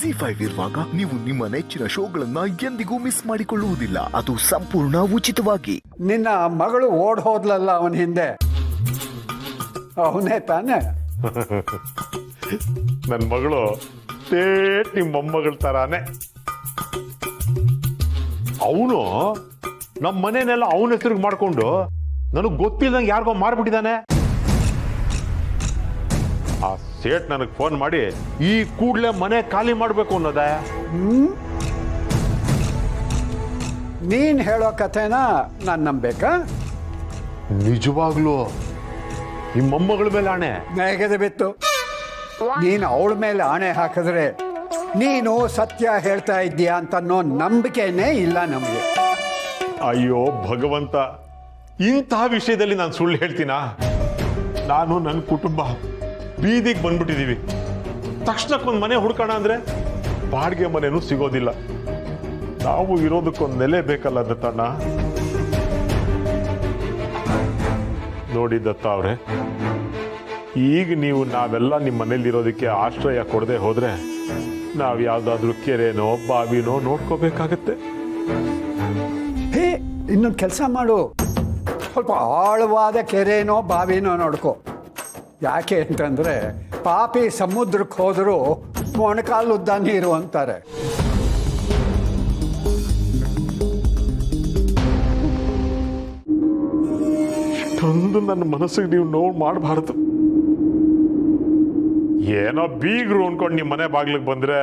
ಜಿ5 ಇರುವಾಗ ನೀವು ನಿಮ್ಮ ನೆಚ್ಚಿನ ಶೋಗಳನ್ನ ಎಂದಿಗೂ ಮಿಸ್ ಮಾಡಿಕೊಳ್ಳುವುದಿಲ್ಲ. ಅದು ಸಂಪೂರ್ಣ ಉಚಿತವಾಗಿ. ನಿನ್ನ ಮಗಳು ಓಡ್ ಹೋದ್ಲಲ್ಲ ಅವನ ಹಿಂದೆ, ಅವನೇ ತಾನೆ? ನನ್ನ ಮಗಳು ನಿಮ್ಮ ಮೊಮ್ಮಗಳ ತರಾನೆ. ಅವನು ನಮ್ಮ ಮನೆನೆಲ್ಲ ಅವನ ಹೆಸರಿಗೆ ಮಾಡ್ಕೊಂಡು ನನಗೆ ಗೊತ್ತಿಲ್ಲದಂಗೆ ಯಾರಿಗೋ ಮಾರ್ಬಿಟ್ಟಿದ್ದಾನೆ. ಆ ಸೇಟ್ ನನಗೆ ಫೋನ್ ಮಾಡಿ ಈ ಕೂಡಲೇ ಮನೆ ಖಾಲಿ ಮಾಡಬೇಕು ಅನ್ನೋದ. ನೀನ್ ಹೇಳೋ ಕಥೆನ ನಾನು ನಂಬೇಕಾ? ನಿಜವಾಗ್ಲೂ ನಿಮ್ಮ ಮೊಮ್ಮಗಳ ಮೇಲೆ ಆಣೆ. ನೆಗೆದು ಬಿತ್ತು. ನೀನು ಅವಳ ಮೇಲೆ ಆಣೆ ಹಾಕಿದ್ರೆ ನೀನು ಸತ್ಯ ಹೇಳ್ತಾ ಇದ್ದೀಯಾ ಅಂತನ್ನೋ ನಂಬಿಕೆನೇ ಇಲ್ಲ ನಮಗೆ. ಅಯ್ಯೋ ಭಗವಂತ, ಇಂತಹ ವಿಷಯದಲ್ಲಿ ನಾನು ಸುಳ್ಳು ಹೇಳ್ತೀನಾ? ನಾನು ನನ್ನ ಕುಟುಂಬ ಬೀದಿಗೆ ಬಂದ್ಬಿಟ್ಟಿದೀವಿ. ತಕ್ಷಣಕ್ಕೊಂದು ಮನೆ ಹುಡ್ಕೋಣ ಅಂದ್ರೆ ಬಾಡಿಗೆ ಮನೆನೂ ಸಿಗೋದಿಲ್ಲ. ನಾವು ಇರೋದಕ್ಕೊಂದು ನೆಲೆ ಬೇಕಲ್ಲ ದತ್ತಣ್ಣ. ನೋಡಿ ದತ್ತ ಅವ್ರೆ, ಈಗ ನೀವು ನಾವೆಲ್ಲ ನಿಮ್ಮ ಮನೇಲಿ ಇರೋದಕ್ಕೆ ಆಶ್ರಯ ಕೊಡದೆ ಹೋದ್ರೆ ನಾವು ಯಾವ್ದಾದ್ರು ಕೆರೆನೋ ಬಾವಿನೋ ನೋಡ್ಕೋಬೇಕಾಗತ್ತೆ. ಹೇ, ಇನ್ನೊಂದು ಕೆಲಸ ಮಾಡು, ಸ್ವಲ್ಪ ಆಳವಾದ ಕೆರೆನೋ ಬಾವಿನೋ ನೋಡ್ಕೊ. ಯಾಕೆ ಅಂತಂದ್ರೆ ಪಾಪಿ ಸಮುದ್ರಕ್ಕೆ ಹೋದರೂ ಮೊಣಕಾಲುದ್ದ ನೀರು ಅಂತಾರೆ. ಇಷ್ಟೊಂದು ನನ್ನ ಮನಸ್ಸಿಗೆ ನೀವು ನೋವು ಮಾಡಬಾರ್ದು. ಏನೋ ಬೀಗ್ರು ಅನ್ಕೊಂಡು ನಿಮ್ಮ ಮನೆ ಬಾಗ್ಲಿಗೆ ಬಂದ್ರೆ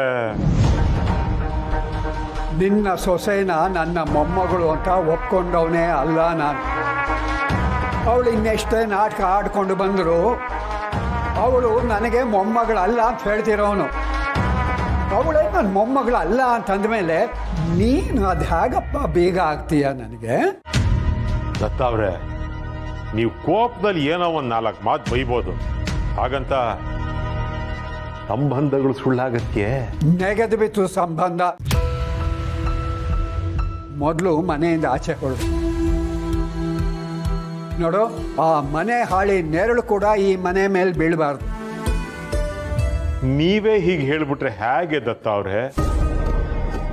ನಿನ್ನ ಸೊಸೆನ ನನ್ನ ಮೊಮ್ಮಗಳು ಅಂತ ಒಪ್ಕೊಂಡವನೇ ಅಲ್ಲ ನಾನು. ಅವಳು ಇನ್ನೆಷ್ಟೇ ನಾಟಕ ಆಡ್ಕೊಂಡು ಬಂದರು ಅವಳು ನನಗೆ ಮೊಮ್ಮಗಳಲ್ಲ ಅಂತ ಹೇಳ್ತಿರೋನು. ಅವಳೇ ನನ್ನ ಮೊಮ್ಮಗಳಲ್ಲ ಅಂತಂದ್ಮೇಲೆ ನೀನು ಅದು ಹೇಗಪ್ಪ ಬೀಗ ಆಗ್ತೀಯ ನನಗೆ? ದತ್ತ ಅವ್ರೆ, ನೀವು ಕೋಪದಲ್ಲಿ ಏನೋ ಒಂದು 4 ಮಾತು ಬೈಬೋದು, ಹಾಗಂತ ಸಂಬಂಧಗಳು ಸುಳ್ಳಾಗಕ್ಕೆ. ನೆಗೆದು ಬಿತ್ತು ಸಂಬಂಧ. ಮೊದಲು ಮನೆಯಿಂದ ಆಚೆ ಹೊರಡು. ನೋಡು, ಆ ಮನೆ ಹಾಳಿ ನೆರಳು ಕೂಡ ಈ ಮನೆ ಮೇಲೆ ಬೀಳಬಾರ್ದು. ನೀವೇ ಹೀಗೆ ಹೇಳ್ಬಿಟ್ರೆ ಹೇಗೆ ದತ್ತ ಅವ್ರೆ?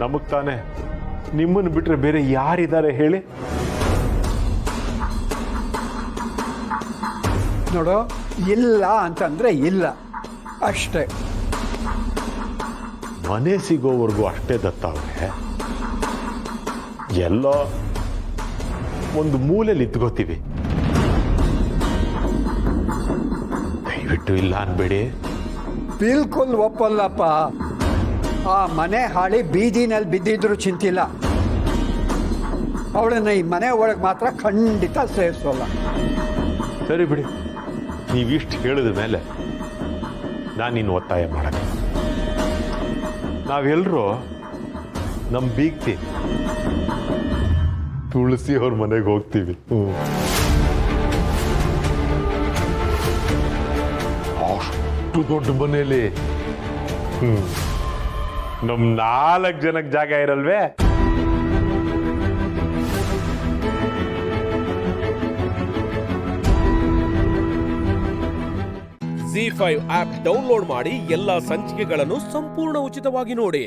ನಮಗ್ ತಾನೆ ನಿಮ್ಮನ್ನು ಬಿಟ್ರೆ ಬೇರೆ ಯಾರಿದ್ದಾರೆ ಹೇಳಿ? ನೋಡು, ಇಲ್ಲ ಅಂತಂದ್ರೆ ಇಲ್ಲ ಅಷ್ಟೇ. ಮನೆ ಸಿಗೋವರೆಗೂ ಅಷ್ಟೇ ದತ್ತ ಅವ್ರೆ. ಎಲ್ಲೋ ಒಂದು ಮೂಲೆಯಲ್ಲಿ ಇದ್ಕೋತೀವಿ. ದಯವಿಟ್ಟು ಇಲ್ಲ ಅನ್ಬೇಡಿ. ಬಿಲ್ಕುಲ್ ಒಪ್ಪಲ್ಲಪ್ಪ. ಆ ಮನೆ ಹಾಳಿ ಬೀದಿನಲ್ಲಿ ಬಿದ್ದಿದ್ರು ಚಿಂತಿಲ್ಲ, ಅವಳನ್ನ ಈ ಮನೆ ಒಳಗೆ ಮಾತ್ರ ಖಂಡಿತ ಸೇರಿಸೋಲ್ಲ. ಸರಿ ಬಿಡಿ, ನೀವಿಷ್ಟು ಹೇಳಿದ ಮೇಲೆ ನಾನಿನ್ನು ಒತ್ತಾಯ ಮಾಡಕ್ಕೆ. ನಾವೆಲ್ಲರೂ ನಮ್ಮ ಬೀಗ್ತಿ ತುಳಸಿ ಅವ್ರ ಮನೆಗೆ ಹೋಗ್ತೀವಿ. ಅಷ್ಟು ದೊಡ್ಡ ಮನೆಯಲ್ಲಿ ನಮ್ 4 ಜನಕ್ಕೆ ಜಾಗ ಇರಲ್ವೇ? ಜಿ5 ಆಪ್ ಡೌನ್ಲೋಡ್ ಮಾಡಿ ಎಲ್ಲಾ ಸಂಚಿಕೆಗಳನ್ನು ಸಂಪೂರ್ಣ ಉಚಿತವಾಗಿ ನೋಡಿ.